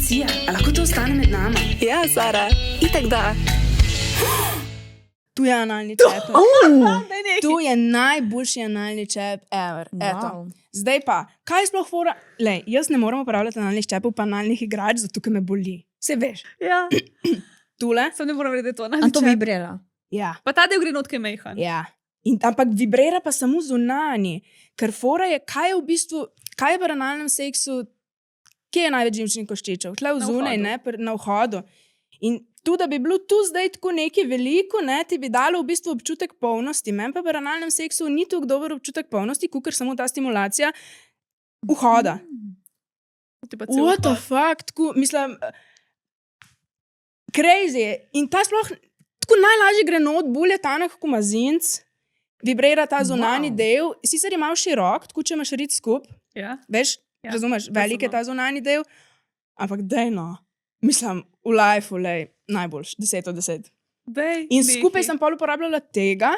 Lucija, a lahko to ostane med nami? Ja, Sara, itak da. Tu je analni čep. Tu je najboljši analni čep ever. Eto. Zdaj pa, kaj je sploh fora? Lej, jaz ne moram uporabljati analnih čepov pa analnih igrač, zato ker me boli. Se veš. Ja. Tule? Sem ne moram vedeti to. A to vibrira. Ja. Pa ta del gre notke mehan. Ja. Ampak vibrira pa samo zunanji. Ker fora je, kaj je v bistvu, kaj je v analnem seksu, kje je največ živčnih koščičev? Tle v zunaj, ne, na vhodu. In tu, da bi bilo tu zdaj tako nekaj veliko, ne, ti bi dalo v bistvu občutek polnosti. Meni pa v analnem seksu ni tako dober občutek polnosti, kakor samo ta stimulacija vhoda. What the fuck? Tako, mislim, crazy. In ta sploh, tako najlažje gre not, bolje tanek kot mazinc, vibrira ta zunanji del, sicer je malo širok, tako če imaš rit skup, veš, razumeš, velik je ta zunanji del, ampak dejno, mislim, v lifeu, najboljš, 10 od 10. In skupaj sem pol uporabljala tega,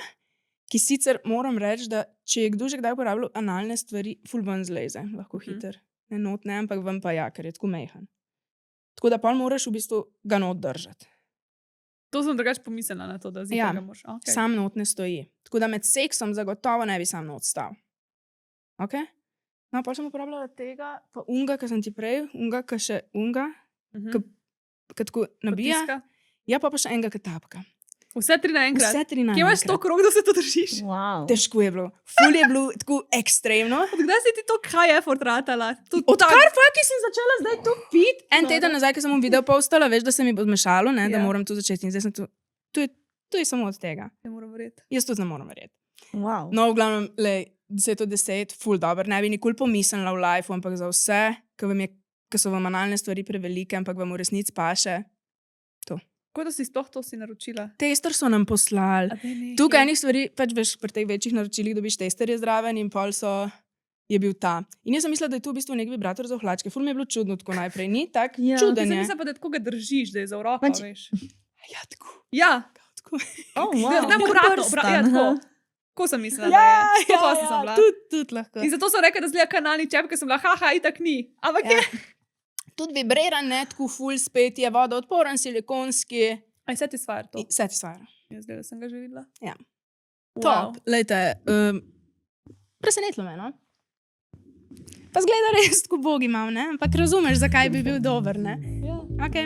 ki sicer moram reči, da če je kdo že kdaj uporabljal analne stvari, ful ven zleze, lahko hiter. Ne not ne, ampak ven pa ja, ker je tako mehan. Tako da pol moraš v bistvu ga not držati. To sem drugače pomislila na to, da zika ga moraš. Okay. Sam not ne stoji. Tako da med seksom zagotovo ne bi sam not stal. Ok? No, pol sem uporabljala tega, pa unga, ki sem ti prej, unga, ki še unga, ki tako nabija. Potiska. Ja, pa še enega, ki tapka. Vse tri naenkrat? Vse tri naenkrat. Kje imaš 100 krog, da se to držiš? Wow. Težko je bilo. Ful je bilo tako ekstremno. Odkdaj si ti to high effort ratala? Odkar faki sem začela zdaj to pit. En teden nazaj, ko sem mu video postala, veš, da se mi bo zmešalo, ne, da moram to začeti. In zdaj sem to je samo od tega. Ne moram verjeti. Jaz tudi ne moram verjeti. Wow. No, v glavnem, 10 od 10, ful dober. Ne bi nikoli pomislila v lifeu, ampak za vse, ki so vam analne stvari prevelike, ampak vam v resnici paše. Kako da si sploh to si naročila? Tester so nam poslali. Tukaj enih stvari, pač veš, pri teh večjih naročilih dobiš testerje zraven in pol je bil ta. In jaz sem mislila, da je tu v bistvu nek vibrator za hlačke. Ful mi je bilo čudno tako najprej. Ni tak čuden je. Mislim pa, da tako ga držiš, da je za roko, veš. Ja, tako. Ja. Tako. Oh, wow. Zdaj obratno. Ja, tako. Ko sem mislila, da je. To sem bila. Tudi lahko. In zato sem rekla, da zgleda kanalni čep, ker sem bila, haha, itak ni. Ampak je. Tudi vibrira, ne, tako ful spet je vodoodporen, silikonski. Aj, Satisfyer to? Satisfyer. Jaz zdaj, da sem ga že videla. Ja. Wow. Top. Lejte, presenetilo me, no? Pa zgleda res tako bogi mal, ne? Ampak razumeš, zakaj bi bil dober, ne? Ja. Ok.